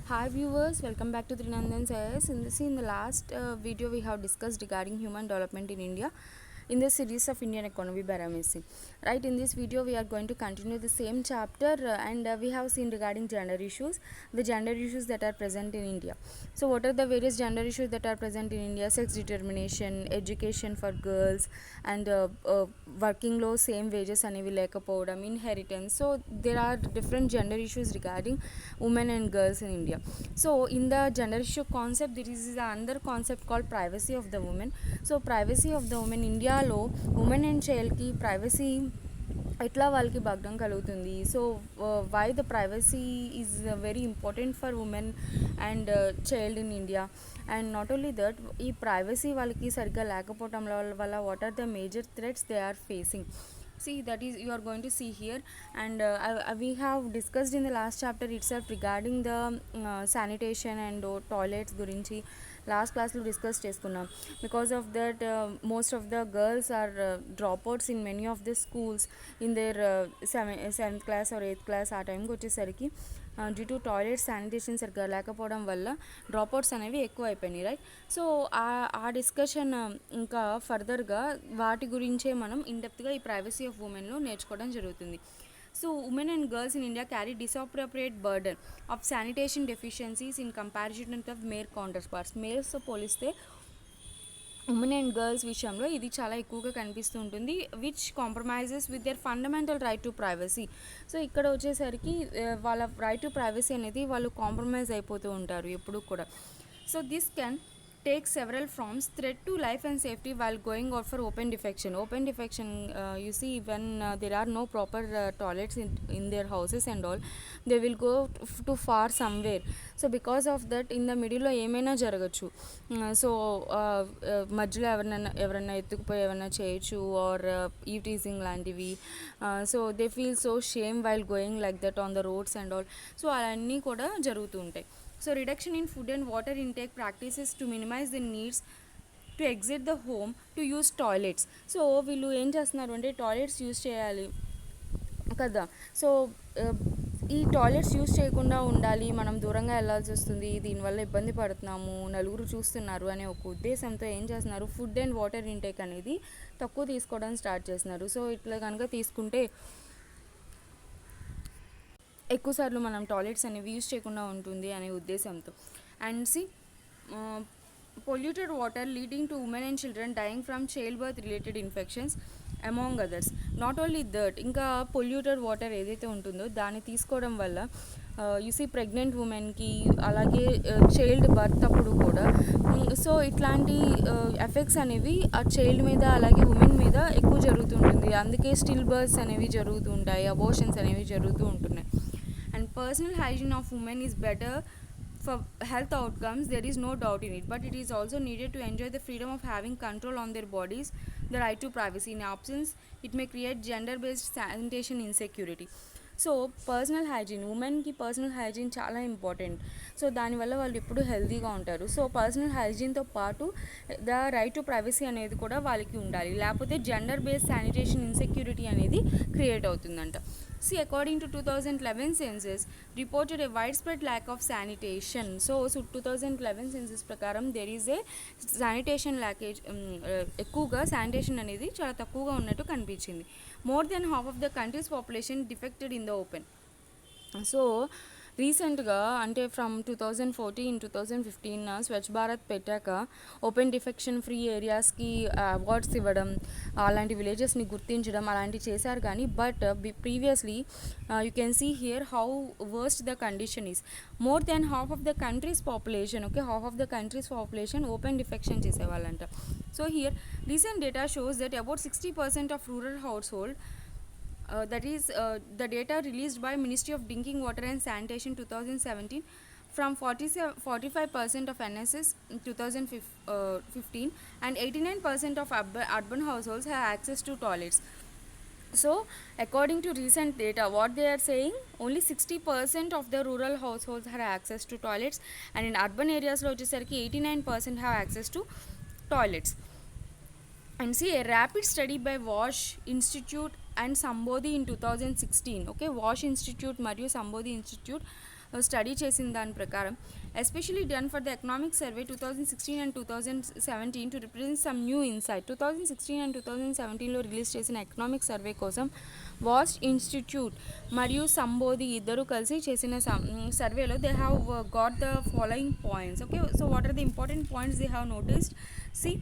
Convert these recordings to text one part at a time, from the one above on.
Hi viewers, welcome back to Trinandan Says. In the last video we have discussed regarding human development in India in the series of Indian economy by Ramesi. Right, in this video we are going to continue the same chapter and we have seen regarding gender issues, the gender issues that are present in India. So what are the various gender issues that are present in India? Sex determination, education for girls, and working law, same wages అనేవి లేకపోవడం, inheritance. So there are different gender issues regarding women and girls in India. So in the gender issue concept, there is another concept called privacy of the women. So privacy of the women ఇండియాలో women and చైల్డ్కి privacy ఎట్లా వాళ్ళకి భగ్నం కలుగుతుంది. So why the privacy is very important for women and child in India. And not only that, ఈ privacy వాళ్ళకి సరిగ్గా లేకపోవటం వల్ల what are the major threats they are facing. See, that is you are going to see here, and we have discussed in the last chapter itself regarding the sanitation and toilets gurinchi last class lo discuss చేసుకున్నాం. Because of that, most of the girls are dropouts in many of the schools in their 7th class or 8th class ఆ టైంకి వచ్చేసరికి due to toilet sanitation సరిగ్గా లేకపోవడం వల్ల dropouts అనేవి ఎక్కువ అయిపోయినాయి. రైట్, సో ఆ డిస్కషన్ ఇంకా ఫర్దర్గా వాటి గురించే మనం ఇన్డెప్త్గా ఈ ప్రైవసీ ఆఫ్ ఉమెన్లో నేర్చుకోవడం జరుగుతుంది. So women and girls in India carry disproportionate burden of sanitation deficiencies in comparison of male counterparts. మేల్స్తో పోలిస్తే ఉమెన్ అండ్ గర్ల్స్ విషయంలో ఇది చాలా ఎక్కువగా కనిపిస్తూ ఉంటుంది, which compromises with their fundamental right to privacy. So ఇక్కడ వచ్చేసరికి వాళ్ళ రైట్ టు ప్రైవసీ అనేది వాళ్ళు కాంప్రమైజ్ అయిపోతూ ఉంటారు ఎప్పుడు కూడా. So this can take several forms: threat to life and safety while going out for open defecation. You see, when there are no proper toilets in their houses and all, they will go to far somewhere. So because of that, in the middle లో ఏమైనా జరగచ్చు. So మధ్యలో ఎవరైనా ఎత్తుకుపోయి ఏమైనా చేయొచ్చు, are eve teasing లాంటివి. So they feel so shame while going like that on the roads and all. So అవన్నీ కూడా జరుగుతూ ఉంటాయి. So reduction in food and water intake practices to minimize the needs to exit the home to use toilets. So వీళ్ళు ఏం చేస్తున్నారు అంటే toilets use చేయాలి కదా. సో ఈ టాయిలెట్స్ యూజ్ చేయకుండా ఉండాలి, మనం దూరంగా వెళ్ళాల్సి వస్తుంది, దీనివల్ల ఇబ్బంది పడుతున్నాము, నలుగురు చూస్తున్నారు అనే ఒక ఉద్దేశంతో ఏం చేస్తున్నారు, ఫుడ్ అండ్ వాటర్ ఇంటేక్ అనేది తక్కువ తీసుకోవడం స్టార్ట్ చేస్తున్నారు. సో ఇట్లా కనుక తీసుకుంటే ఎక్కువసార్లు మనం టాయిలెట్స్ అనేవి యూజ్ చేయకుండా ఉంటుంది అనే ఉద్దేశంతో. And see polluted water leading to women and children dying from child birth related infections among others. Not only that, ఇంకా పొల్యూటెడ్ వాటర్ ఏదైతే ఉంటుందో దాన్ని తీసుకోవడం వల్ల యూసీ ప్రెగ్నెంట్ ఉమెన్కి, అలాగే చైల్డ్ బర్త్ అప్పుడు కూడా సో ఇట్లాంటి ఎఫెక్ట్స్ అనేవి ఆ చైల్డ్ మీద అలాగే ఉమెన్ మీద ఎక్కువ జరుగుతుంటుంది. అందుకే స్టిల్ బర్త్స్ అనేవి జరుగుతూ ఉంటాయి, అబోర్షన్స్ అనేవి జరుగుతూ ఉంటున్నాయి. And personal hygiene of women is better for health outcomes, there is no doubt in it, but it is also needed to enjoy the freedom of having control on their bodies, the right to privacy. In absence, it may create gender based sanitation insecurity. So personal hygiene, ఉమెన్కి personal hygiene చాలా important. So దానివల్ల వాళ్ళు ఎప్పుడు హెల్తీగా ఉంటారు. So personal హైజీన్తో పాటు the right to privacy అనేది కూడా వాళ్ళకి ఉండాలి, లేకపోతే జెండర్ బేస్డ్ శానిటేషన్ ఇన్సెక్యూరిటీ అనేది క్రియేట్ అవుతుందంట. See, according to 2011 census, reported a widespread lack of sanitation. So 2011 census ప్రకారం there is a sanitation lackage. ఎక్కువగా శానిటేషన్ అనేది చాలా తక్కువగా ఉన్నట్టు కనిపించింది. More than half of the country's population defecated in the open. So రీసెంట్గా అంటే ఫ్రమ్ 2014-2015 స్వచ్ఛ భారత్ పెట్టాక ఓపెన్ డిఫెక్షన్ ఫ్రీ ఏరియాస్కి అవార్డ్స్ ఇవ్వడం, అలాంటి విలేజెస్ని గుర్తించడం అలాంటివి చేశారు. కానీ but previously you can see here how worst the condition is. More than half of the country's population, half of the country's population open defecation చేసేవాళ్ళంట. So here recent data shows that about 60% of rural household, that is the data released by Ministry of Drinking Water and Sanitation 2017, from 45% of NSS in 2015 and 89% of urban households have access to toilets. So according to recent data, what they are saying, only 60% of the rural households have access to toilets, and in urban areas lo vachesariki 89% have access to toilets. And see, a rapid study by Wash Institute and Sambodhi in 2016, okay, Wash Institute మరియు Sambodhi Institute study చేసిన దాని ప్రకారం especially done for the economic survey 2016 and 2017 to represent some new insight. 2016 and 2017లో release చేసిన economic survey కోసం వాస్ట్ institute మరియు సంబోధి ఇద్దరు కలిసి చేసిన సర్వేలో they have got the following points. Okay, so what are the important points they have noticed? See,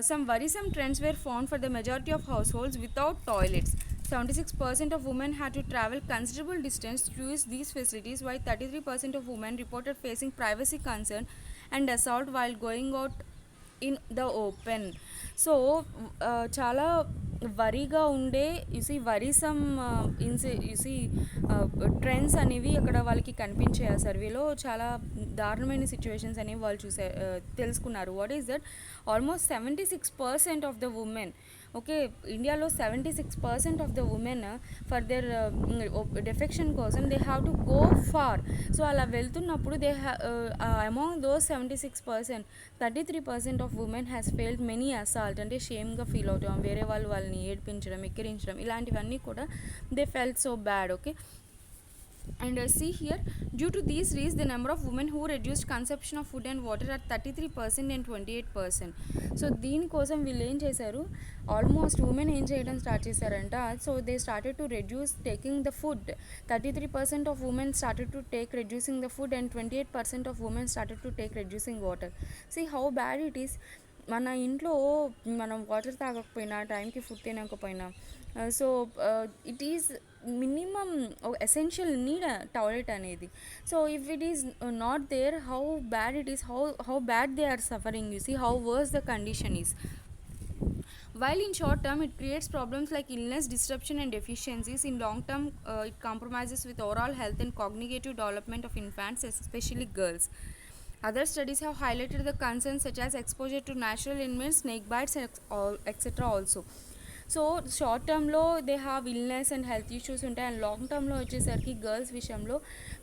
some worrisome trends were found for the majority of households without toilets. 76% of women had to travel considerable distance to use these facilities, while 33% of women reported facing privacy concern and assault while going out in the open. So చాలా వరిగా ఉండే UC వరీసమ్ UC trends అనేవి అక్కడ వాళ్ళకి కనిపించాయి. ఆ సర్వేలో చాలా దారుణమైన సిచ్యువేషన్స్ అనేవి వాళ్ళు తెలుసుకున్నారు. What is that? Almost 76% of the women, okay, ఇండియాలో 76% of the women for their defecation కోసం they have to go far. So అలా వెళ్తున్నప్పుడు they among those 76%, 33% of women has failed many assault, అంటే షేమ్గా ఫీల్ అవుతాం, వేరే వాళ్ళని ఏడ్పించడం, ఎక్కిరించడం, ఇలాంటివన్నీ కూడా they felt so bad. Okay, and see here, due to these reasons the number of women who reduced consumption of food and water are 33% and 28%. So దీనికోసం వీళ్ళు ఏం చేశారు, ఆల్మోస్ట్ ఉమెన్ ఏం చేయడం స్టార్ట్ చేశారంట. So they started to reduce taking the food. 33% of women started to take reducing the food and 28% of women started to take reducing water. See how bad it is. మన ఇంట్లో మనం water తాగకపోయినా, టైంకి food తినకపోయినా, so it is minimum essential need toilet అనేది. So if it is not there, how bad it is, how bad they are suffering, you see how verse the condition is. While in short term it creates problems like illness, disruption and deficiencies, in long term it compromises with overall health and cognitive development of infants, especially girls. Other studies have highlighted the concerns such as exposure to natural elements, snake bites, etc. also. So short టర్మ్లో they have illness and health issues ఉంటాయి, and long టర్మ్లో వచ్చేసరికి girls విషయంలో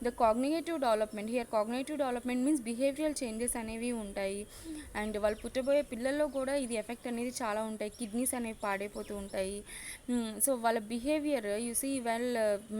the cognitive development, here cognitive development means behavioural changes అనేవి ఉంటాయి. And వాళ్ళు పుట్టబోయే పిల్లల్లో కూడా ఇది ఎఫెక్ట్ అనేది చాలా ఉంటాయి, కిడ్నీస్ అనేవి పాడైపోతూ ఉంటాయి. సో వాళ్ళ బిహేవియర్ యు సీ వెల్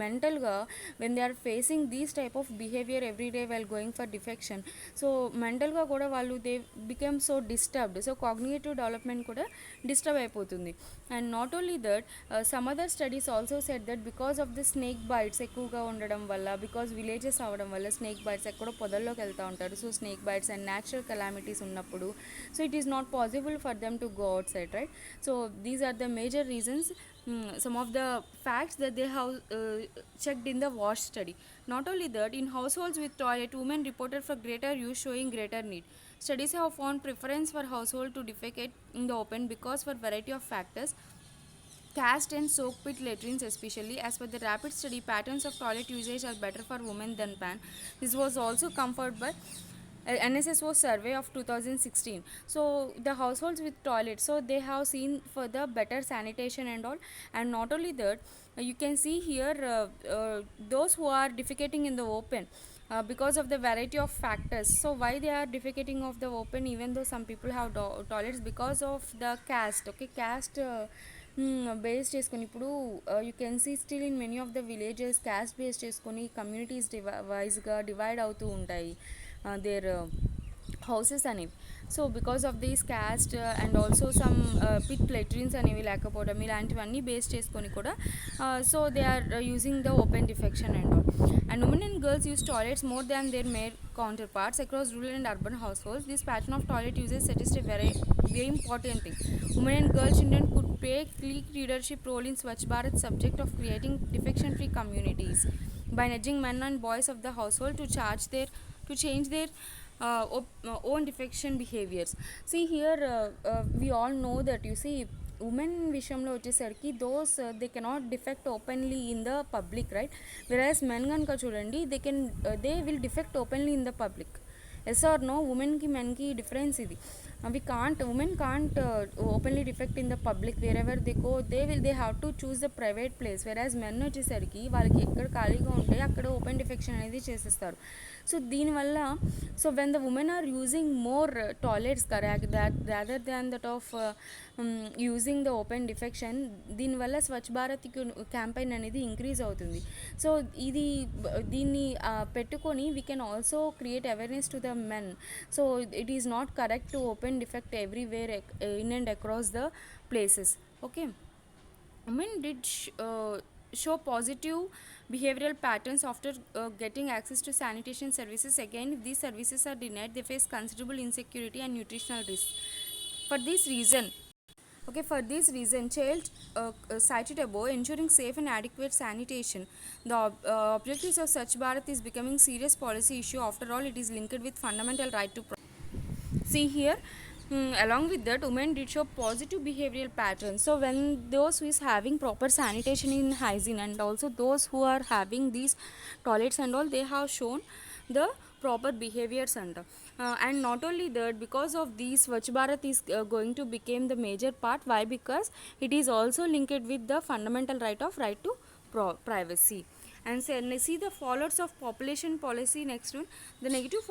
మెంటల్గా when they are facing these type of behaviour every day well going for defection, so మెంటల్గా కూడా వాళ్ళు they become so disturbed. So cognitive development కూడా డిస్టర్బ్ అయిపోతుంది. And not only that, some other studies also said that because of the snake bites ఎక్కువగా ఉండడం వల్ల, because villages అవ్వడం వల్ల స్నేక్ బైట్స్ ఎక్కడో పొదల్లోకి వెళ్తూ ఉంటారు. So snake bites and natural calamities ఉన్నప్పుడు, so it is not possible for them to go outside, right? So these are the major reasons, some of the facts that they have checked in the WASH study. Not only that, in households with toilet, women reported for greater use, showing greater need. Studies have found preference for household to defecate in the open because for variety of factors, cast and soak pit latrines especially. As per the rapid study, patterns of toilet usage are better for women than man. This was also confirmed by NSSO survey of 2016. So the households with toilets, so they have seen for the better sanitation and all. And not only that, you can see here those who are defecating in the open, because of the variety of factors. So why they are defecating of the open even though some people have toilets? Because of the caste. Okay, caste base చేసుకొని ఇప్పుడు you can see still in many of the villages caste base చేసుకొని communities వైజ్గా divide అవుతూ ఉంటాయి their houses అనేవి. So because of these caste and also some pit latrines అనేవి లేకపోవడం, ఇలాంటివన్నీ బేస్ చేసుకొని కూడా so they are using the open defection and all. And women and girls use toilets more than their male counterparts across rural and urban households. This pattern of toilet usage suggests a very important thing. Women and girl children could play key leadership role in Swachh Bharat subject of creating defection-free communities by nudging men and boys of the household to change their own defection behaviors. See here, we all know that you see women విషయంలో వచ్చేసరికి those they cannot defect openly in the public, right? Whereas men కనుక చూడండి, they will defect openly in the public. Yes or no? ఉమెన్కి మెన్కి difference ఇది. we can't, women can't openly defect in the public. Wherever they go, they have to choose the private place. Whereas men వచ్చేసరికి వాళ్ళకి ఎక్కడ ఖాళీగా ఉంటే అక్కడ open defection అనేది చేసేస్తారు. సో దీనివల్ల, so when the women are using more toilets correct rather than that of using the open defection, దీనివల్ల స్వచ్ఛ భారత్ క్యాంపెయిన్ అనేది ఇంక్రీజ్ అవుతుంది. సో దీన్ని పెట్టుకొని we can also create awareness to the men. So it is not correct to open defect everywhere in and across the places. Okay, women did show positive behavioral patterns after getting access to sanitation services. Again, if these services are denied, they face considerable insecurity and nutritional risk. For this reason, child cited above, ensuring safe and adequate sanitation, the objectives of Swachh Bharat is becoming serious policy issue. After all, it is linked with fundamental right to see here. Along with that, women did show positive behavioral patterns. So when those who is having proper sanitation in hygiene, and also those who are having these toilets and all, they have shown the proper behaviors and not only that, because of these, Swachh Bharat is going to become the major part. Why? Because it is also linked with the fundamental right to privacy. And see the fallouts of population policy. Next one, the negative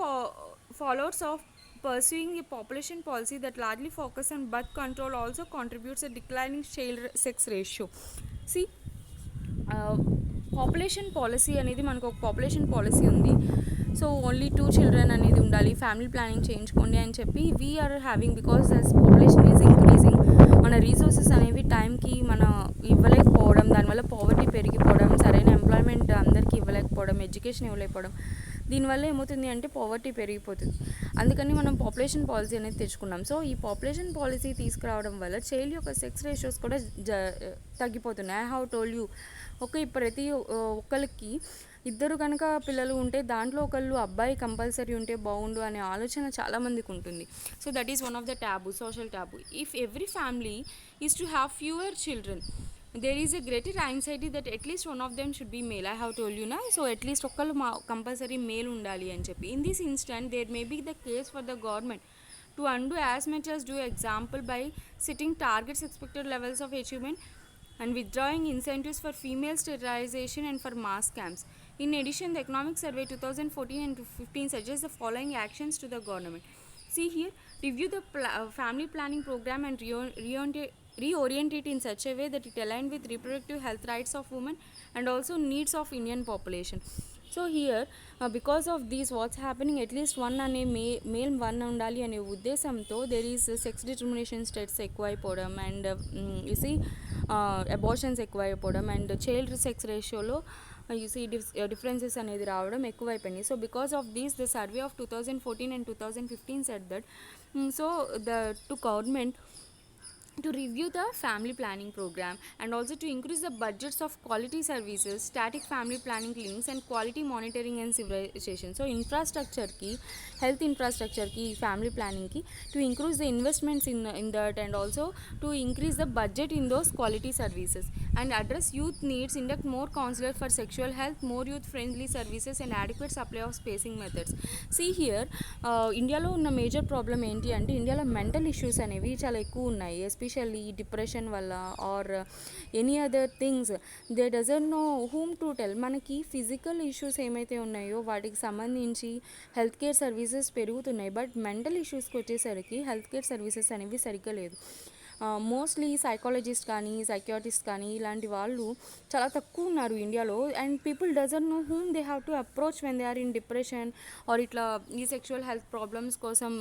fallouts of pursuing a population policy that largely focus on birth control also contributes a declining child sex ratio. See, population policy అనేది, మనకు ఒక population policy ఉంది. So only 2 children అనేది ఉండాలి, family planning చేయించుకోండి అని చెప్పి we are having, because as population is increasing, మన రీసోర్సెస్ అనేవి టైంకి మన ఇవ్వలేకపోవడం, దానివల్ల పావర్టీ పెరిగిపోవడం, సరైన ఎంప్లాయ్మెంట్ అందరికీ ఇవ్వలేకపోవడం, ఎడ్యుకేషన్ ఇవ్వలేకపోవడం, దీనివల్ల ఏమవుతుంది అంటే పావర్టీ పెరిగిపోతుంది. అందుకని మనం పాపులేషన్ పాలసీ అనేది తెచ్చుకున్నాం. సో ఈ పాపులేషన్ పాలసీ తీసుకురావడం వల్ల చైల్డ్ యొక్క సెక్స్ రేషియోస్ కూడా తగ్గిపోతున్నాయి. ఐ హ్యావ్ టోల్డ్ యూ, ప్రతి ఒక్కరికి ఇద్దరు కనుక పిల్లలు ఉంటే దాంట్లో ఒకళ్ళు అబ్బాయి కంపల్సరీ ఉంటే బాగుండు అనే ఆలోచన చాలామందికి ఉంటుంది. So that is one of the taboo, social taboo. If every family is to have fewer children, there is a greater anxiety that at least one of them should be male. I have told you na, so at least okkalu compulsory male undali అని చెప్పి. In this instant, there may be the case for the government to undo as much as do example by setting targets, expected levels of achievement, and withdrawing incentives for female sterilization and for mass camps. In addition, the Economic Survey 2014 and 15 suggests the following actions to the government. See here, review the family planning program and reorient it in such a way that it aligned with reproductive health rights of women and also needs of Indian population. So here, because of this, what's happening, at least one ane male one undali ane uddeshamto there is sex determination states ఎక్కువైపోవడం, and you see abortions ఎక్కువైపోవడం, and child sex ratio లో you see differences అనేది రావడం ఎక్కువైపోయినాయి. So because of these, the survey of 2014 and 2015 said that to government to review the family planning program and also to increase the budgets of quality services, static family planning clinics, and quality monitoring and civilization. So infrastructure ki, health infrastructure ki, family planning ki, to increase the investments in that, and also to increase the budget in those quality services, and address youth needs, induct more counselors for sexual health, more youth friendly services, and adequate supply of spacing methods. See here, ఇండియాలో ఉన్న major problem ఏంటి అంటే, ఇండియాలో mental issues అనేవి చాలా ఎక్కువ ఉన్నాయి, especially depression వల్ల or any other things. They doesn't know whom to tell. మనకి ఫిజికల్ ఇష్యూస్ ఏమైతే ఉన్నాయో వాటికి సంబంధించి హెల్త్ కేర్ సర్వీసెస్ పెరుగుతున్నాయి, బట్ మెంటల్ ఇష్యూస్కి వచ్చేసరికి హెల్త్ కేర్ సర్వీసెస్ అనేవి సరిగ్గా లేదు. మోస్ట్లీ సైకాలజిస్ట్ కానీ సైకియాట్రిస్ట్ కానీ ఇలాంటి వాళ్ళు చాలా తక్కువ ఉన్నారు ఇండియాలో. And people doesn't know whom they have to approach when they are in depression or ఇట్లా ఈ సెక్షువల్ హెల్త్ ప్రాబ్లమ్స్ కోసం,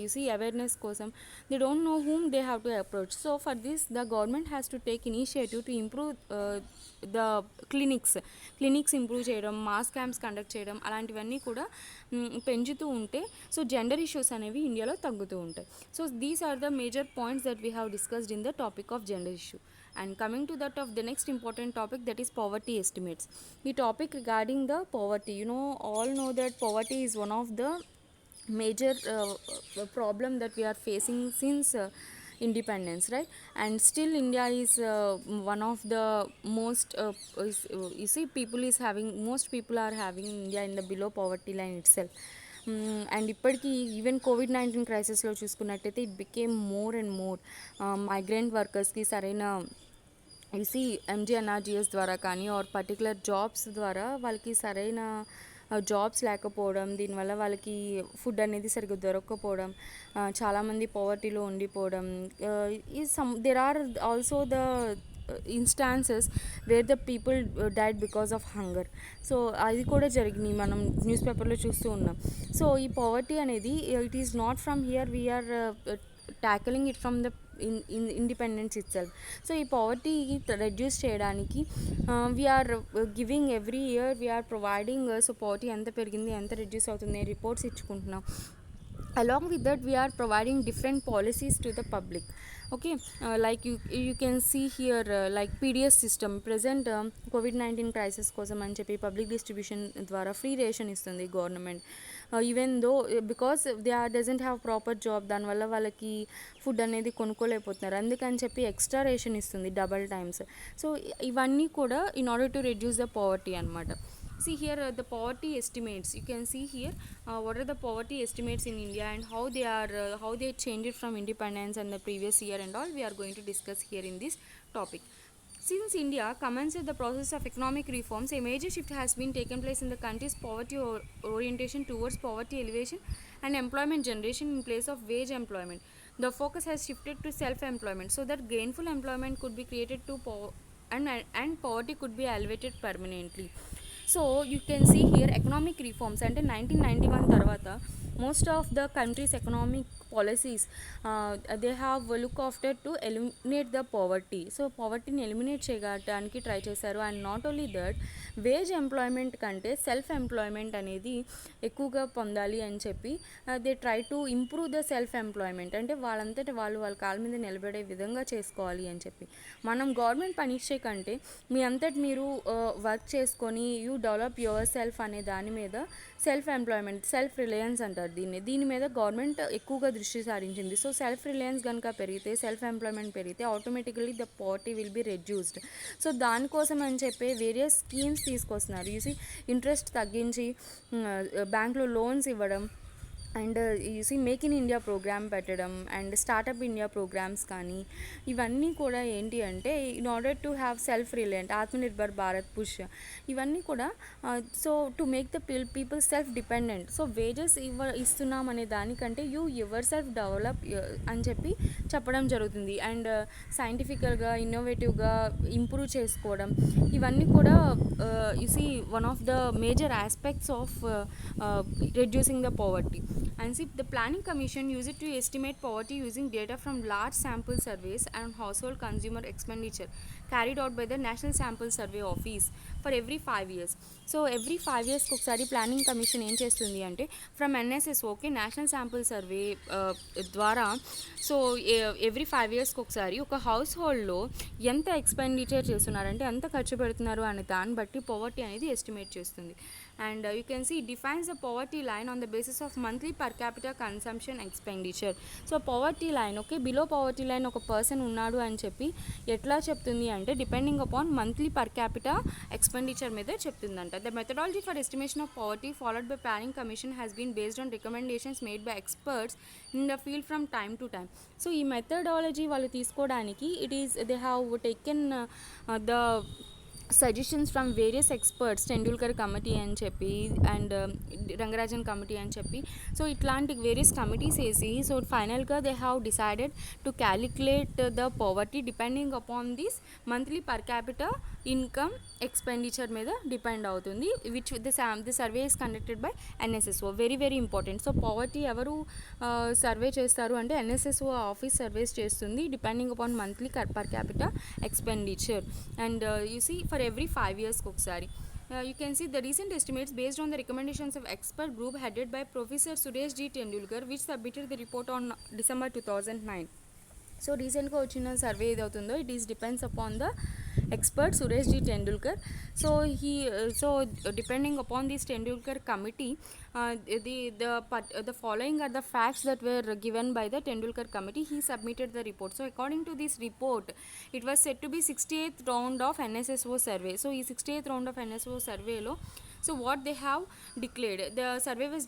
యూ సీ అవేర్నెస్ కోసం they don't know whom they have to approach. So for this the government has to take initiative to improve the clinics improve చేయడం, mass camps conduct చేయడం, అలాంటివన్నీ కూడా పెంచుతూ ఉంటే so gender issues అనేవి ఇండియాలో తగ్గుతూ ఉంటాయి. So these are the major points that we have discussed in the topic of gender issue. And coming to that of the next important topic, that is poverty estimates. The topic regarding the poverty, all know that poverty is one of the major problem that we are facing since independence, right? And still India is one of the most you see most people are having India in the below poverty line itself. అండ్ ఇప్పటికీ even కోవిడ్-19 క్రైసిస్లో చూసుకున్నట్టయితే it became more and more migrant వర్కర్స్కి సరైన MGNRGS ద్వారా కానీ are particular jobs ద్వారా వాళ్ళకి సరైన జాబ్స్ లేకపోవడం, దీనివల్ల వాళ్ళకి ఫుడ్ అనేది సరిగ్గా దొరకకపోవడం, చాలామంది పావర్టీలో ఉండిపోవడం, there are also the instances where the people died because of hunger. So అది కూడా జరిగినాయి, మనం న్యూస్ పేపర్లో చూస్తూ ఉన్నాం. సో ఈ పావర్టీ అనేది it is not from here, we are tackling it from the independence itself. So ఈ పావర్టీ రెడ్యూస్ చేయడానికి we are giving every year we are providing. So poverty ఎంత పెరిగింది, ఎంత రెడ్యూస్ అవుతుంది రిపోర్ట్స్ ఇచ్చుకుంటున్నాం. Along with that, we are providing different policies to the public. Okay, like you can see here, like PDS system present COVID-19 crisis కోసం అని చెప్పి public distribution ద్వారా free ration ఇస్తుంది government. Even though because they doesn't have proper job, దానివల్ల వాళ్ళకి food అనేది కొనుక్కోలేకపోతున్నారు, అందుకని చెప్పి ఎక్స్ట్రా రేషన్ ఇస్తుంది డబల్ టైమ్స్. సో ఇవన్నీ కూడా in order to reduce the poverty అనమాట. See here the poverty estimates. You can see here what are the poverty estimates in India and how they changed from independence and the previous year and all. We are going to discuss here in this topic. Since India commenced the process of economic reforms, a major shift has been taken place in the country's poverty orientation towards poverty elevation and employment generation in place of wage employment. The focus has shifted to self-employment so that gainful employment could be created and poverty could be elevated permanently. So you can see here economic reforms అంటే 1991 తర్వాత most of the country's economic policies they have look after to eliminate the poverty. So పావర్టీని eliminate చేయడానికి try చేశారు. And not only that, wage employment కంటే self employment అనేది ఎక్కువగా పొందాలి అని చెప్పి they try to improve the self employment. అంటే వాళ్ళంతటి వాళ్ళ కాళ్ళ మీద నిలబడే విధంగా చేసుకోవాలి అని చెప్పి. మనం గవర్నమెంట్ పని ఇచ్చే కంటే మీ అంతటి మీరు వర్క్ చేసుకొని యూ డెవలప్ యువర్ సెల్ఫ్ అనే దాని మీద సెల్ఫ్ ఎంప్లాయ్మెంట్, సెల్ఫ్ రిలయన్స్ అంటారు దీని మీద గవర్నమెంట్ ఎక్కువగా దృష్టి సారించింది. సో సెల్ఫ్ రిలయన్స్ కనుక పెరిగితే, సెల్ఫ్ ఎంప్లాయ్మెంట్ పెరిగితే automatically the poverty will be reduced. So దానికోసం అని చెప్పి వేరియస్ స్కీమ్స్ తీసుకొస్తున్నారు. యూసీ ఇంట్రెస్ట్ తగ్గించి బ్యాంక్లో లోన్స్ ఇవ్వడం, and you see make in India programme పెట్టడం, అండ్ స్టార్టప్ ఇండియా ప్రోగ్రామ్స్ కానీ ఇవన్నీ కూడా ఏంటి అంటే in order to have self reliant, Atmanirbhar Bharat push, ఇవన్నీ కూడా so to make the people self dependent. So wages ఇస్తున్నాం అనే దానికంటే యూ యువర్ సెల్ఫ్ డెవలప్ అని చెప్పి చెప్పడం జరుగుతుంది. అండ్ సైంటిఫికల్గా ఇన్నోవేటివ్గా ఇంప్రూవ్ చేసుకోవడం, ఇవన్నీ కూడా you see one of the major aspects of reducing the poverty. And see, the Planning Commission used it to estimate poverty using data from large sample surveys and household consumer expenditure carried out by the National Sample Survey Office for every 5 years. So every 5 years ఒకసారి planning commission ఏం చేస్తుంది అంటే from NSS, okay, national sample survey ద్వారా so every 5 yearsకి ఒకసారి ఒక house హోల్డ్లో ఎంత expenditure చేస్తున్నారంటే ఎంత ఖర్చు పెడుతున్నారు అనే దాన్ని బట్టి పావర్టీ అనేది ఎస్టిమేట్ చేస్తుంది. And you can see it defines the poverty line on the basis of monthly per capita consumption expenditure. So poverty line, okay, below poverty line ఒక పర్సన్ ఉన్నాడు అని చెప్పి ఎట్లా చెప్తుంది అంటే depending upon monthly per capita expenditure మీద చెప్తుందంట. The methodology for estimation of poverty followed by planning commission has been based on recommendations made by experts in the field from time to time. So ఈ methodology వాళ్ళు తీసుకోవడానికి they have taken the suggestions from various experts, Tendulkar committee అని చెప్పి and Rangarajan committee అని చెప్పి, so ఇట్లాంటి various committees వేసి so ఫైనల్గా they have decided to calculate the poverty depending upon this monthly per capita income expenditure మీద డిపెండ్ అవుతుంది, which the survey is conducted by NSSO. Very very important. So poverty ఎవరు survey చేస్తారు అంటే NSSO office surveys చేస్తుంది depending upon monthly per capita expenditure. And you see for every 5 years ఒకసారి you can see the recent estimates based on the recommendations of expert group headed by Professor Suresh G. Tendulkar, which submitted the report on December 2009. So రీసెంట్గా వచ్చిన survey ఏదవుతుందో it is depends upon the expert Suresh G. Tendulkar. So depending upon this Tendulkar committee, the following are the facts that were given by the Tendulkar committee. He submitted the report. So according to this report, it was said to be 68th round of NSSO survey. So ఈ 68th round of NSSO survey లో So what they have declared, the survey was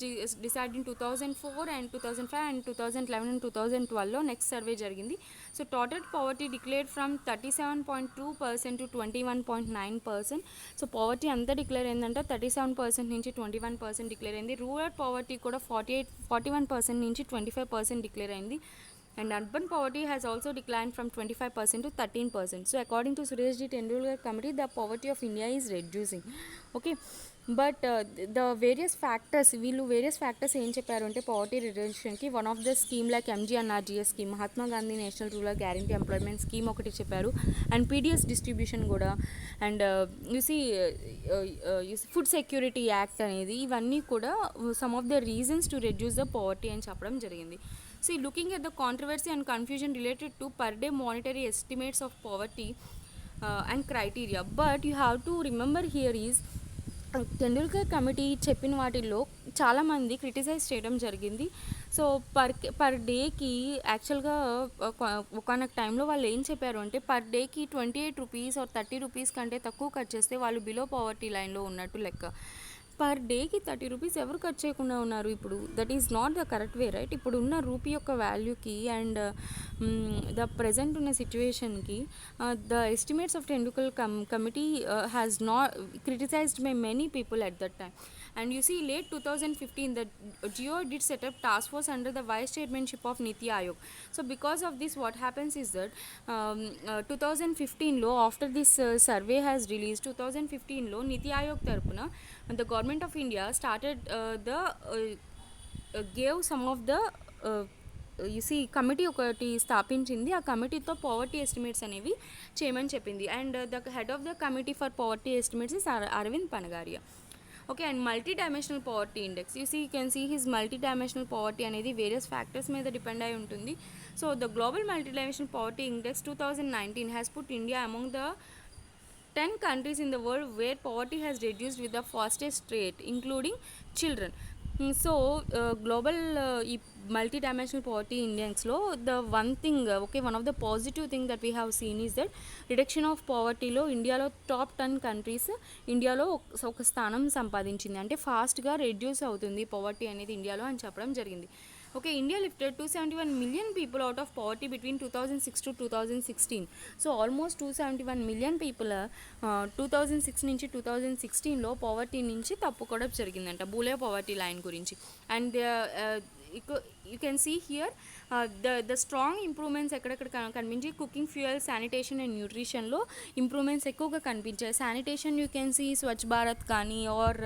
decided in 2004 and 2005 and 2011 and 2012 లో next survey జరిగింది. So total poverty declared from 37.2% to 21.9%. So poverty అంతా declare అయిందంటే 37% నుంచి 21% declare అయింది. Rural poverty కూడా 41% నుంచి 25% declare అయింది. And urban poverty has also declined from 25% to 13%. So according to Suresh G. Tendulkar committee, the poverty of India is reducing. Okay, but the various factors, వీళ్ళు various factors ఏం చెప్పారు అంటే poverty రిడక్షన్కి one of the scheme like MGNRGS scheme, Mahatma Gandhi national rural guarantee employment scheme ఒకటి చెప్పారు, and PDS distribution కూడా, and యూసీ food security act అనేది, ఇవన్నీ కూడా some of the reasons to reduce the poverty అని చెప్పడం జరిగింది. See, looking at the controversy and confusion related to per day monetary estimates of poverty and criteria, but you have to remember here is Tendulkar committee చెప్పిన వాటిల్లో చాలామంది criticise చేయడం జరిగింది. So per డేకి యాక్చువల్గా ఒకనొక టైంలో వాళ్ళు ఏం చెప్పారు అంటే పర్ డేకి 28 రూపీస్ ఆర్ 30 రూపీస్ కంటే తక్కువ ఖర్చు చేస్తే వాళ్ళు బిలో పవర్టీ లైన్లో ఉన్నట్టు లెక్క. పర్ డేకి 30 రూపీస్ ఎవరు ఖర్చు చేయకుండా ఉన్నారు ఇప్పుడు? That is not the correct way, right? ఇప్పుడు ఉన్న రూపీ యొక్క వాల్యూకి అండ్ ద ప్రజెంట్ ఉన్న సిచ్యువేషన్కి the estimates of Tendulkar committee has not criticised by many people at that time. And you see, late 2015 the Geo did set up task force under the vice chairmanship of Niti Aayog. So because of this, what happens is that 2015 లో after this survey has released, 2015 లో Niti Aayog tarpuna the government of India started gave some of the committee ఒకటి స్థాపించింది. ఆ కమిటీతో poverty estimates అనేవి చేయమని చెప్పింది. And the head of the committee for poverty estimates is Arvind Panagariya. Okay, and multidimensional poverty index, you can see his multidimensional poverty అనేది various factors మీద depend అయి ఉంటుంది. So the global multidimensional poverty index 2019 has put India among the 10 countries in the world where poverty has reduced with the fastest rate, including children. So global multi-dimensional poverty index-లో the one thing, okay, one of the positive thing that we have seen is that reduction of poverty-లో ఇండియాలో top 10 countries ఇండియాలో ఒక స్థానం సంపాదించింది. అంటే ఫాస్ట్గా reduce అవుతుంది poverty అనేది ఇండియాలో అని చెప్పడం జరిగింది. Okay, India lifted 271 million people out of poverty between 2006 to 2016. So almost 271 million people 2006 నుంచి 2016లో పవర్టీ నుంచి తప్పుకోవడం జరిగిందంట, బూలే పవర్టీ లైన్ గురించి. And you can see here the strong improvements ఎక్కడెక్కడ కనిపించి కుకింగ్ ఫ్యూయల్, శానిటేషన్ అండ్ న్యూట్రిషన్లో ఇంప్రూవ్మెంట్స్ ఎక్కువగా కనిపించాయి. Sanitation you can see Swachh Bharat కానీ ఆర్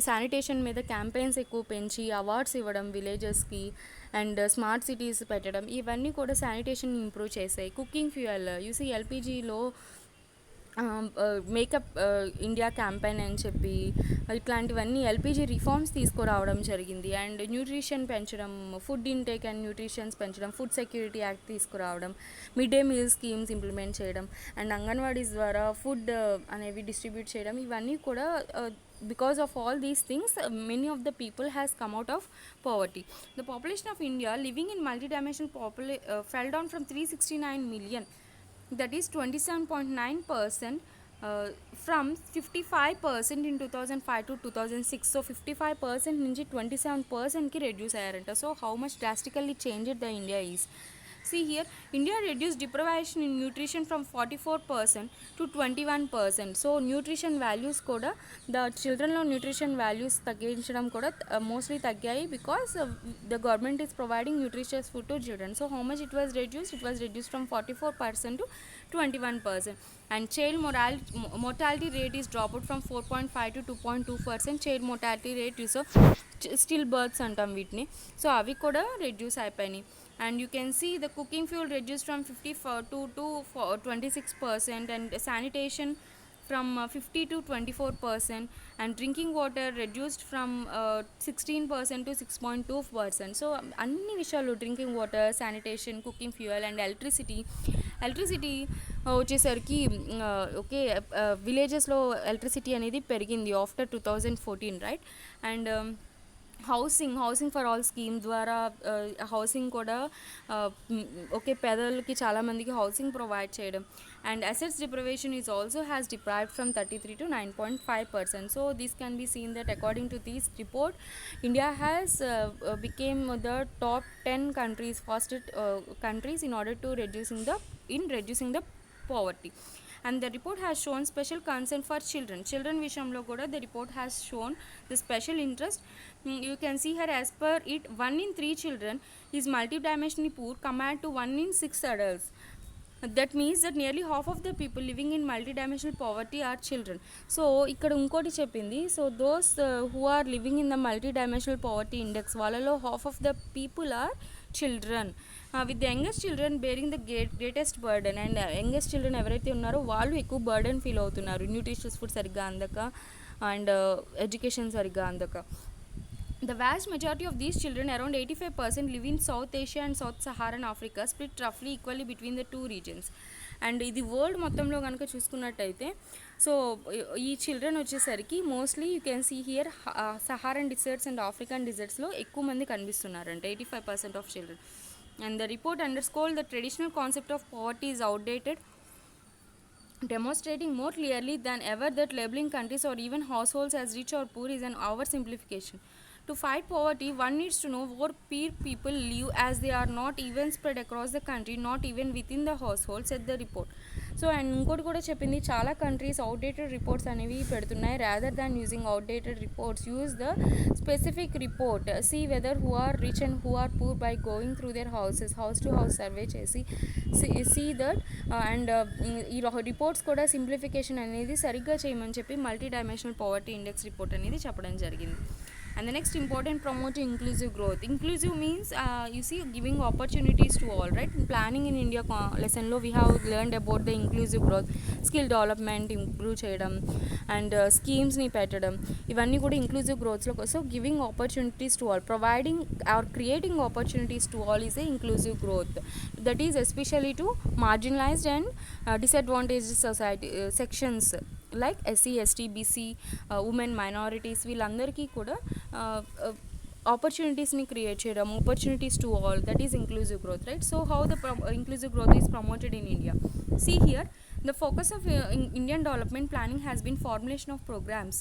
శానిటేషన్ మీద క్యాంపెయిన్స్ ఎక్కువ పెంచి అవార్డ్స్ ఇవ్వడం విలేజెస్కి అండ్ స్మార్ట్ సిటీస్ పెట్టడం, ఇవన్నీ కూడా శానిటేషన్ ఇంప్రూవ్ చేశాయి. కుకింగ్ ఫ్యూయల్ యూసీ ఎల్పిజిలో మేకప్ ఇండియా క్యాంపెయిన్ అని చెప్పి ఇట్లాంటివన్నీ ఎల్పిజి రిఫార్మ్స్ తీసుకురావడం జరిగింది. అండ్ న్యూట్రిషన్ పెంచడం, ఫుడ్ ఇంటేక్ అండ్ న్యూట్రిషన్స్ పెంచడం, ఫుడ్ సెక్యూరిటీ యాక్ట్ తీసుకురావడం, mid day meal schemes implement చేయడం అండ్ అంగన్వాడీస్ ద్వారా ఫుడ్ అనేవి డిస్ట్రిబ్యూట్ చేయడం, ఇవన్నీ కూడా because of all these things many of the people has come out of poverty. The population of India living in multidimensional fell down from 369 million, that is 27.9%, from 55% in 2005 to 2006. So 55% నుంచి 27% కి reduce అయ్యారంట. So how much drastically changed the India is. See here, India reduced deprivation in nutrition from 44% to 21%. So nutrition values కూడా the childrenలో nutrition values తగ్గించడం కూడా mostly తగ్గాయి because the government is providing nutritious food to children. So how much it was reduced? It was reduced from 44% to 21%. And child mortality rate is dropped from 4.5 to 2.2%. Child mortality rate is still births అంటాం వీటిని. So అవి కూడా reduce అయిపోయినాయి. And you can see the cooking fuel reduced from 52 to 26%, and sanitation from 50 to 24%, and drinking water reduced from 16% to 6.2%. So అన్ని విషయాలు drinking water, sanitation, cooking fuel and electricity వచ్చేసరికి okay విలేజెస్లో electricity అనేది పెరిగింది after 2014, right? And housing for all scheme ద్వారా housing కూడా okay పేదలకి చాలామందికి హౌసింగ్ ప్రొవైడ్ చేయడం. And assets deprivation is also has deprived from 33 to 9.5%. So this can be seen that according to this report India has became the top 10 countries fastest countries in order to reducing the poverty. And the report has shown special concern for children విషయంలో కూడా the report has shown the special interest. You can see here, as per it, 1 in 3 children is multidimensionally poor compared to 1 in 6 adults. That means that nearly half of the people living in multidimensional poverty are children. So ఇక్కడ ఇంకోటి చెప్పింది, so those who are living in the multidimensional poverty index వాళ్ళలో half of the people are children, with the youngest children bearing the greatest burden. And youngest children ఎవరైతే ఉన్నారో వాళ్ళు ఎక్కువ burden feel అవుతున్నారు, nutritious food సరిగ్గా అందక and education సరిగ్గా అందక. The vast majority of these children, around 85%, live in South Asia and South Saharan Africa, split roughly equally between the two regions. And ఇది వరల్డ్ మొత్తంలో కనుక చూసుకున్నట్టయితే, సో ఈ చిల్డ్రన్ వచ్చేసరికి mostly you can see here Saharan deserts and African డిజర్ట్స్లో ఎక్కువ మంది కనిపిస్తున్నారంట, 85% of children. And the report underscored the traditional concept of poverty is outdated, demonstrating more clearly than ever that labeling countries or even households as rich or poor is an oversimplification. To fight poverty, one needs to know where poor people live, as they are not even spread across the country, not even within the household, said the report. So and ఇంకోటి కూడా చెప్పింది, చాలా countries outdated reports అనేవి పెడుతున్నాయి. Rather than using outdated reports, use the specific report, see whether who are rich and who are poor by going through their houses, house to house survey చేసి see that. And ఈ reports కూడా simplification అనేది సరిగ్గా చేయమని చెప్పి multidimensional poverty index report అనేది చెప్పడం జరిగింది. And the next important, promoting inclusive growth. Inclusive means you see giving opportunities to all, right? In planning in India lesson lo we have learned about the inclusive growth, skill development improve cheyadam and schemes ni petadam, ivanni kuda inclusive growth lo. So giving opportunities to all, providing or creating opportunities to all is a inclusive growth. That is especially to marginalized and disadvantaged society sections like SC, ST, BC, women, minorities, వీళ్ళందరికీ కూడా ఆపర్చునిటీస్ని create చేయడం, opportunities to all, that is inclusive growth, right? So how the inclusive growth is promoted in India. See here, the focus of Indian development planning has been formulation of programs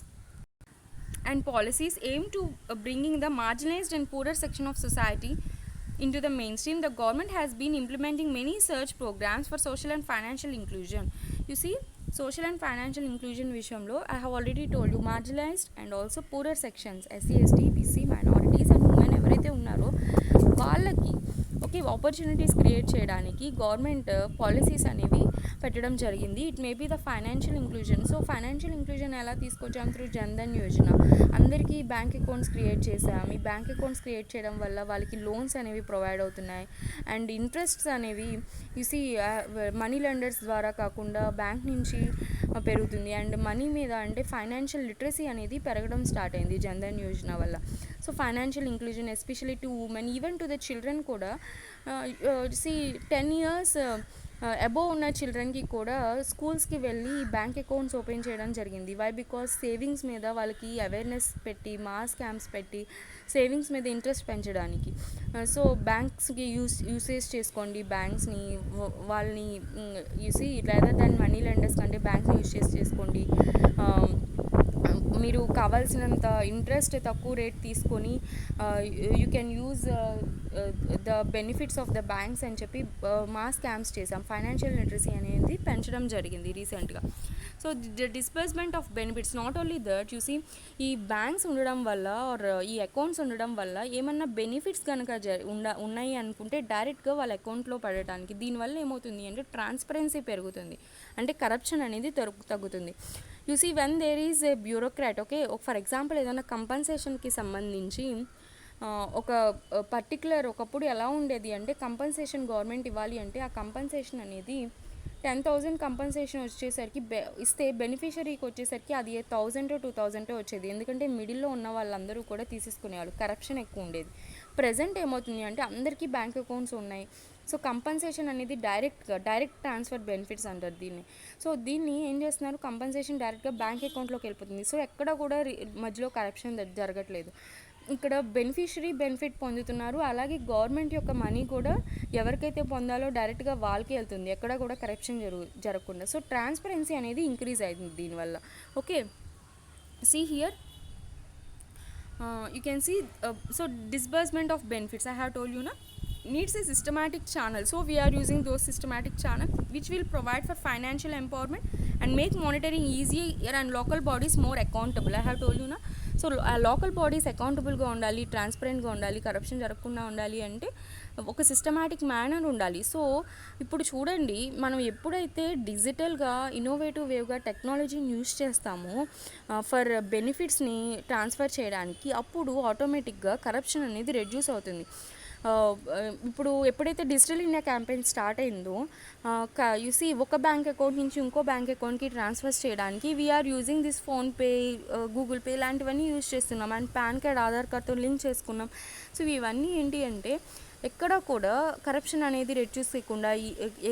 and policies aimed to bringing the marginalized and poorer section of society into the mainstream. The government has been implementing many such programs for social and financial inclusion. You see, social and financial inclusion విషయంలో I have already told you, marginalized and also poorer sections, SC, ST, BC, minorities and women ఎవరైతే ఉన్నారో వాళ్ళకి okay opportunities create చేయడానికి government policies అనేవి పెట్టడం జరిగింది. It may be the financial inclusion. So financial inclusion ఎలా తీసుకొచ్చాం? త్రూ జన్ధన్ యోజన. అందరికీ బ్యాంక్ అకౌంట్స్ క్రియేట్ చేసాం. ఈ బ్యాంక్ అకౌంట్స్ క్రియేట్ చేయడం వల్ల వాళ్ళకి లోన్స్ అనేవి ప్రొవైడ్ అవుతున్నాయి. అండ్ ఇంట్రెస్ట్స్ అనేవి యూసీ మనీ లెండర్స్ ద్వారా కాకుండా బ్యాంక్ నుంచి పెరుగుతుంది. అండ్ మనీ మీద అంటే ఫైనాన్షియల్ లిటరసీ అనేది పెరగడం స్టార్ట్ అయింది జన్ధన్ యోజన వల్ల. So financial inclusion especially to women, even to the children కూడా. సి 10 years అబోవ్ ఉన్న చిల్డ్రన్కి కూడా స్కూల్స్కి వెళ్ళి బ్యాంక్ అకౌంట్స్ ఓపెన్ చేయడం జరిగింది. వై? బికాస్ సేవింగ్స్ మీద వాళ్ళకి అవేర్నెస్ పెట్టి, మాస్ క్యాంప్స్ పెట్టి సేవింగ్స్ మీద ఇంట్రెస్ట్ పెంచడానికి. సో బ్యాంక్స్కి యూసేజ్ చేసుకోండి, బ్యాంక్స్ని వాళ్ళని you see rather than money lenders కంటే బ్యాంక్స్ని యూస్ చేసుకోండి. మీరు కావాల్సినంత ఇంట్రెస్ట్ తక్కువ రేట్ తీసుకొని you can use the benefits of the banks అని చెప్పి మాస్ స్కామ్స్ చేసాం. ఫైనాన్షియల్ లిటరసీ అనేది పెంచడం జరిగింది రీసెంట్గా. So the disbursement of benefits, not only that, చూసి ఈ బ్యాంక్స్ ఉండడం వల్ల ఆర్ ఈ అకౌంట్స్ ఉండడం వల్ల ఏమన్నా బెనిఫిట్స్ కనుక ఉన్నాయి అనుకుంటే డైరెక్ట్గా వాళ్ళ అకౌంట్లో పడటానికి. దీనివల్ల ఏమవుతుంది అంటే ట్రాన్స్పరెన్సీ పెరుగుతుంది, అంటే కరప్షన్ అనేది తగ్గుతుంది. You see when there is a bureaucrat, okay, for example ఏదైనా కంపన్సేషన్కి సంబంధించి ఒక పర్టికులర్ ఒకప్పుడు ఎలా ఉండేది అంటే కంపన్సేషన్ గవర్నమెంట్ ఇవ్వాలి అంటే ఆ కంపన్సేషన్ అనేది 10,000 కంపన్సేషన్ వచ్చేసరికి ఇస్తే బెనిఫిషరీకి వచ్చేసరికి అది 1,000 to 2,000 వచ్చేది. ఎందుకంటే మిడిల్లో ఉన్న వాళ్ళందరూ కూడా తీసేసుకునేవాళ్ళు, కరప్షన్ ఎక్కువ ఉండేది. ప్రజెంట్ ఏమవుతుంది అంటే అందరికీ బ్యాంక్ అకౌంట్స్ ఉన్నాయి. సో కంపన్సేషన్ అనేది డైరెక్ట్ ట్రాన్స్ఫర్ బెనిఫిట్స్ అంటారు దీన్ని. సో దీన్ని ఏం చేస్తున్నారు, కంపన్సేషన్ డైరెక్ట్గా బ్యాంక్ అకౌంట్లోకి వెళ్ళిపోతుంది. సో ఎక్కడ కూడా మధ్యలో కరప్షన్ జరగట్లేదు. ఇక్కడ బెనిఫిషరీ బెనిఫిట్ పొందుతున్నారు, అలాగే గవర్నమెంట్ యొక్క మనీ కూడా ఎవరికైతే పొందాలో డైరెక్ట్గా వాళ్ళకి వెళ్తుంది, ఎక్కడ కూడా కరప్షన్ జరగకుండా. సో ట్రాన్స్పరెన్సీ అనేది ఇంక్రీజ్ అయింది దీనివల్ల. Okay, see here, you can see, so disbursement of benefits I have told you na needs a systematic channel, so we are using those systematic channel which will provide for financial empowerment and make monitoring easier and local bodies more accountable. I have told you na, so local bodies అకౌంటబుల్గా ఉండాలి, ట్రాన్స్పరెంట్గా ఉండాలి, corruption జరగకుండా ఉండాలి అంటే ఒక systematic manner ఉండాలి. So ఇప్పుడు చూడండి, మనం ఎప్పుడైతే డిజిటల్గా ఇన్నోవేటివ్ వేవ్గా టెక్నాలజీని యూస్ చేస్తామో ఫర్ బెనిఫిట్స్ని ట్రాన్స్ఫర్ చేయడానికి, అప్పుడు ఆటోమేటిక్గా కరప్షన్ అనేది రెడ్యూస్ అవుతుంది. ఇప్పుడు ఎప్పుడైతే డిజిటల్ ఇండియా క్యాంపెయిన్ స్టార్ట్ అయిందో, యూసీ ఒక బ్యాంక్ అకౌంట్ నుంచి ఇంకో బ్యాంక్ అకౌంట్కి ట్రాన్స్ఫర్స్ చేయడానికి we are using this PhonePe, Google pay ఇలాంటివన్నీ యూజ్ చేస్తున్నాం. అండ్ పాన్ కార్డ్, ఆధార్ కార్డ్తో లింక్ చేసుకున్నాం. సో ఇవన్నీ ఏంటి అంటే ఎక్కడ కూడా కరప్షన్ అనేది రెడ్యూస్ చేయకుండా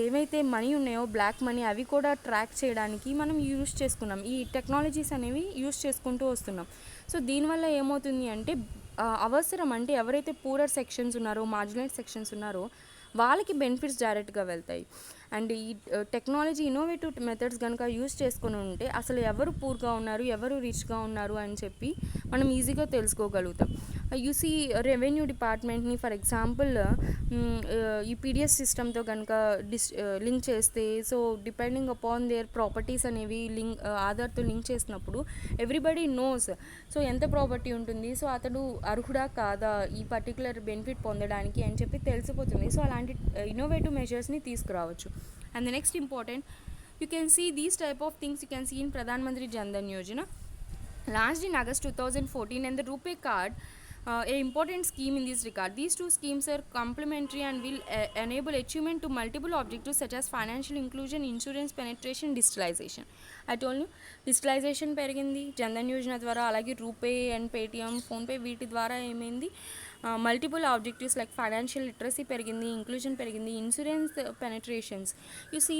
ఏవైతే మనీ ఉన్నాయో బ్లాక్ మనీ అవి కూడా ట్రాక్ చేయడానికి మనం యూజ్ చేసుకున్నాం. ఈ టెక్నాలజీస్ అనేవి యూజ్ చేసుకుంటూ వస్తున్నాం. సో దీనివల్ల ఏమవుతుంది అంటే అవసరం అంటే ఎవరైతే పూరర్ సెక్షన్స్ ఉన్నారో, మార్జినల్ సెక్షన్స్ ఉన్నారో వాళ్ళకి బెనిఫిట్స్ డైరెక్ట్గా వెళ్తాయి. అండ్ ఈ టెక్నాలజీ ఇన్నోవేటివ్ మెథడ్స్ కనుక యూజ్ చేసుకొని ఉంటే అసలు ఎవరు పూర్గా ఉన్నారు, ఎవరు రిచ్గా ఉన్నారు అని చెప్పి మనం ఈజీగా తెలుసుకోగలుగుతాం. యూసీ రెవెన్యూ డిపార్ట్మెంట్ని ఫర్ ఎగ్జాంపుల్ ఈ పీడిఎస్ సిస్టమ్తో కనుక లింక్ చేస్తే, so depending upon there properties అనేవి ఆధార్తో లింక్ చేసినప్పుడు ఎవ్రీబడి నోస్ సో ఎంత ప్రాపర్టీ ఉంటుంది, సో అతడు అర్హుడా కాదా ఈ పర్టికులర్ బెనిఫిట్ పొందడానికి అని చెప్పి తెలిసిపోతుంది. సో అలాంటి ఇన్నోవేటివ్ మెజర్స్ని తీసుకురావచ్చు. And the next important, you can see these type of things you can see in Pradhan Mantri Jan Dhan Yojana launched in August 2014, and the RuPay card, a important scheme in this regard. These two schemes are complementary and will enable achievement to multiple objectives such as financial inclusion, insurance penetration, digitalization. I told you digitalization పెరిగింది జన్ధన్ యోజన ద్వారా, అలాగే RuPay and Paytm, PhonePe వీటి ద్వారా ఏమైంది multiple objectives like financial literacy పెరిగింది, inclusion పెరిగింది, insurance penetrations. You see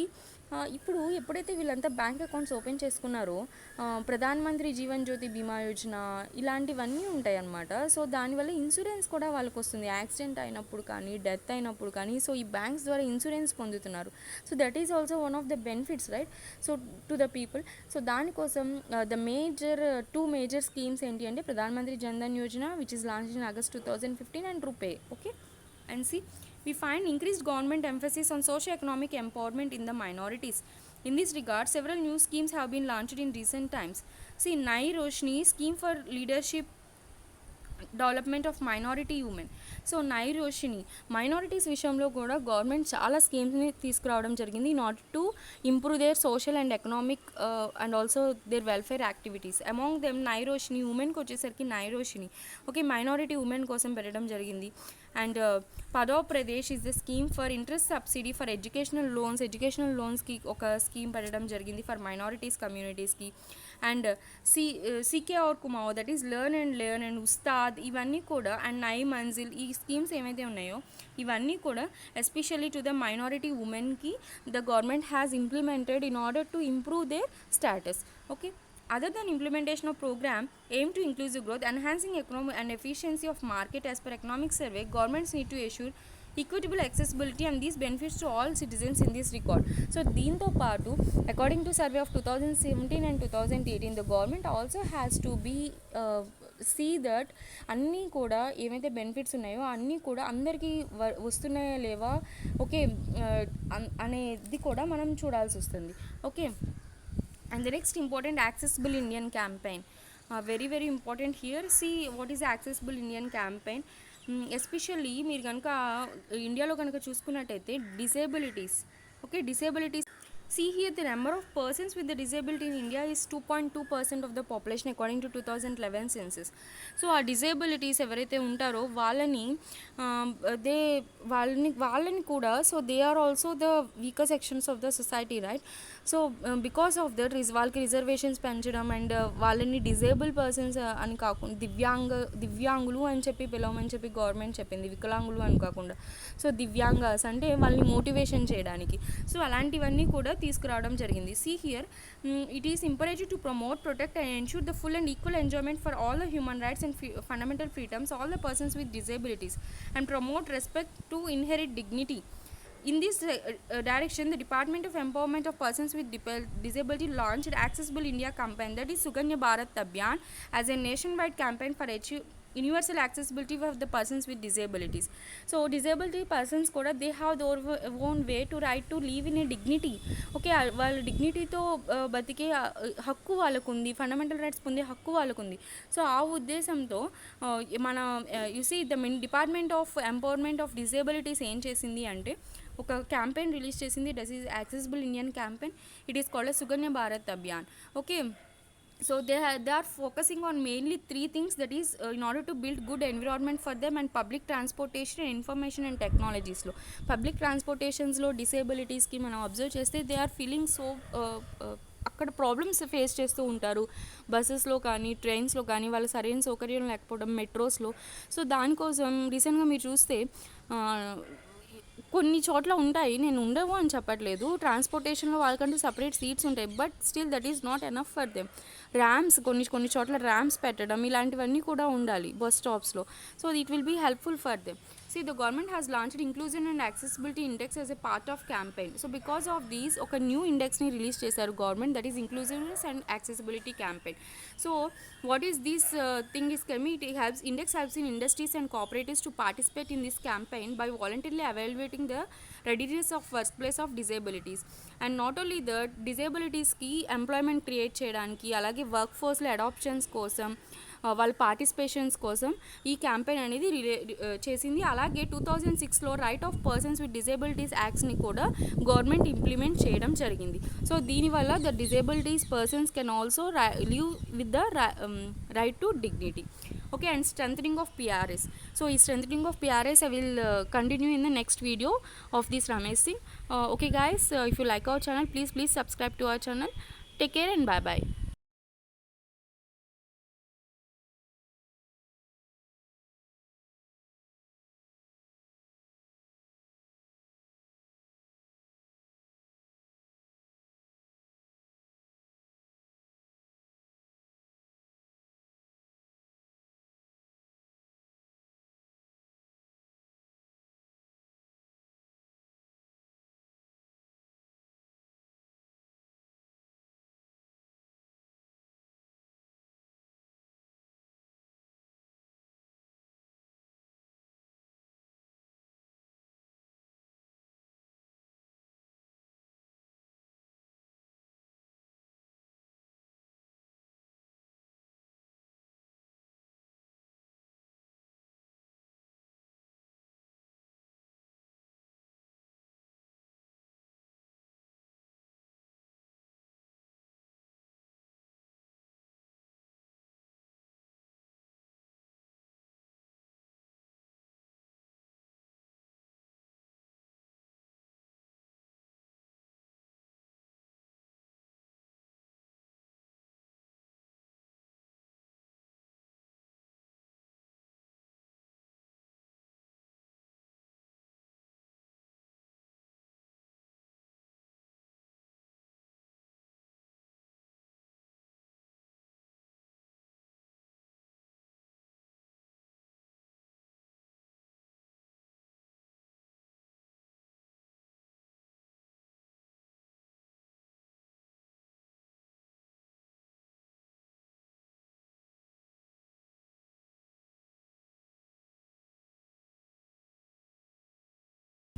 ఇప్పుడు ఎప్పుడైతే వీళ్ళంతా బ్యాంక్ అకౌంట్స్ ఓపెన్ చేసుకున్నారో ప్రధాన్ మంత్రి జీవన్ జ్యోతి బీమా యోజన ఇలాంటివన్నీ ఉంటాయి అన్నమాట. సో దానివల్ల ఇన్సూరెన్స్ కూడా వాళ్ళకి వస్తుంది, యాక్సిడెంట్ అయినప్పుడు కానీ, డెత్ అయినప్పుడు కానీ. సో ఈ బ్యాంక్స్ ద్వారా ఇన్సూరెన్స్ పొందుతున్నారు. So that is also one of the benefits right, so to the people. So దానికోసం టూ మేజర్ స్కీమ్స్ ఏంటి అంటే Pradhan Mantri Jan Dhan Yojana which is launched in August 2015 and RuPay. Okay, and see, we find increased government emphasis on socio-economic empowerment in the minorities. In this regard, several new schemes have been launched in recent times. See, Nai Roshni scheme for leadership development of minority women. So నై Roshini minorities విషయంలో కూడా government చాలా స్కీమ్స్ని తీసుకురావడం జరిగింది in order to improve their social and economic and also their welfare activities. Among them Nai Roshni ఉమెన్కి వచ్చేసరికి నై రోషిని ఓకే మైనారిటీ ఉమెన్ కోసం పెట్టడం జరిగింది. And Padho Pardesh is the scheme for interest subsidy for educational లోన్స్కి ఒక స్కీమ్ పెట్టడం జరిగింది ఫర్ మైనారిటీస్ కమ్యూనిటీస్కి. And Seekho aur Kamao that is learn and Ustaad ఇవన్నీ కూడా, అండ్ నై మంజిల్ ఈ స్కీమ్స్ ఏమైతే ఉన్నాయో ఇవన్నీ కూడా ఎస్పెషల్లీ టు ద మైనారిటీ ఉమెన్కి the government has implemented in order to improve there status. Okay, other than implementation of program aim to inclusive growth, enhancing economic and efficiency of market as per economic survey, governments need to assure equitable accessibility and these benefits to all citizens in this record. So దీంతో పాటు according to survey of 2017 and 2018 the government also has to be see that అన్నీ కూడా ఏమైతే benefits ఉన్నాయో అన్నీ కూడా అందరికీ వస్తున్నాయా లేవా ఓకే అనేది కూడా మనం చూడాల్సి వస్తుంది. Okay, and the next important accessible Indian campaign, very very important here. See what is accessible Indian campaign, especially మీరు కనుక ఇండియాలో కనుక చూసుకున్నట్టయితే disabilities. Okay, disabilities see here the number of persons with the disability in India is 2.2% of the population according to 2011 census. So ఆ disabilities ఎవరైతే ఉంటారో వాళ్ళని కూడా so they are also the weaker sections of the society right. So because of that వాళ్ళకి reservations పెంచడం and వాళ్ళని disabled persons అని కాకుండా దివ్యాంగులు అని చెప్పి పిలవమని చెప్పి గవర్నమెంట్ చెప్పింది, వికలాంగులు అని కాకుండా. సో దివ్యాంగాస్ అంటే వాళ్ళని మోటివేషన్ చేయడానికి. సో అలాంటివన్నీ కూడా తీసుకురావడం జరిగింది. See here, it is imperative to promote, protect and ensure the full and equal enjoyment for all the human rights and fundamental freedoms all the persons with disabilities and promote respect to inherent dignity. In this direction, the Department of Empowerment of Persons with Disability launched Accessible India campaign, that is Suganya Bharat Abhiyan, as a nationwide campaign for universal accessibility of the persons with disabilities. So disability persons kuda, they have their own way to right to live in a dignity. Okay, వాళ్ళ డిగ్నిటీతో బతికే హక్కు వాళ్ళకుంది, fundamental rights పొందే హక్కు వాళ్ళకుంది. So ఆ ఉద్దేశంతో మన you see the department of empowerment of disabilities ఏం చేసింది అంటే ఒక క్యాంపెయిన్ రిలీజ్ చేసింది. That is accessible Indian campaign. It is called Sukanya Bharat Abhiyan. Okay, so they are focusing on mainly three things, that is in order to build good environment for them and public transportation and information and technologies lo public transportations lo disabilities ki మనం observe చేస్తే they are feeling so అక్కడ problems face చేస్తూ ఉంటారు. బస్సెస్లో కానీ ట్రైన్స్లో కానీ వాళ్ళ సరైన సౌకర్యం లేకపోవడం, మెట్రోస్లో. సో దానికోసం రీసెంట్గా మీరు చూస్తే కొన్ని చోట్ల ఉంటాయి, నేను ఉండవు అని చెప్పట్లేదు, ట్రాన్స్పోర్టేషన్లో వాళ్ళకంటూ సపరేట్ సీట్స్ ఉంటాయి, but still that is not enough for them. Ramps కొన్ని చోట్ల ర్యామ్స్ పెట్టడం ఇలాంటివన్నీ కూడా ఉండాలి బస్ స్టాప్స్లో. So it will be helpful for them. See, the government has launched Inclusion and Accessibility Index as a part of campaign. So because of these, ఒక new ఇండెక్స్ని release చేశారు government, that is inclusiveness and accessibility campaign. So what is this thing is it helps index helps in industries and cooperatives to participate in this campaign by voluntarily evaluating the readiness of workplace of disabilities. And not only that, disabilities కి employment create చేయడానికి, అలాగే work ఫోర్స్లో adoptions కోసం, వాళ్ళ participations కోసం ఈ campaign అనేది చేసింది. అలాగే 2006లో right of persons with disabilities యాక్ట్స్ని కూడా గవర్నమెంట్ ఇంప్లిమెంట్ చేయడం జరిగింది. సో దీనివల్ల the disabilities persons can also live with the right to dignity. Okay, and strengthening of PRS. So strengthening of PRS I will continue in the next video of this Ramesh Singh. Okay guys, if you like our channel, please subscribe to our channel. Take care and bye bye.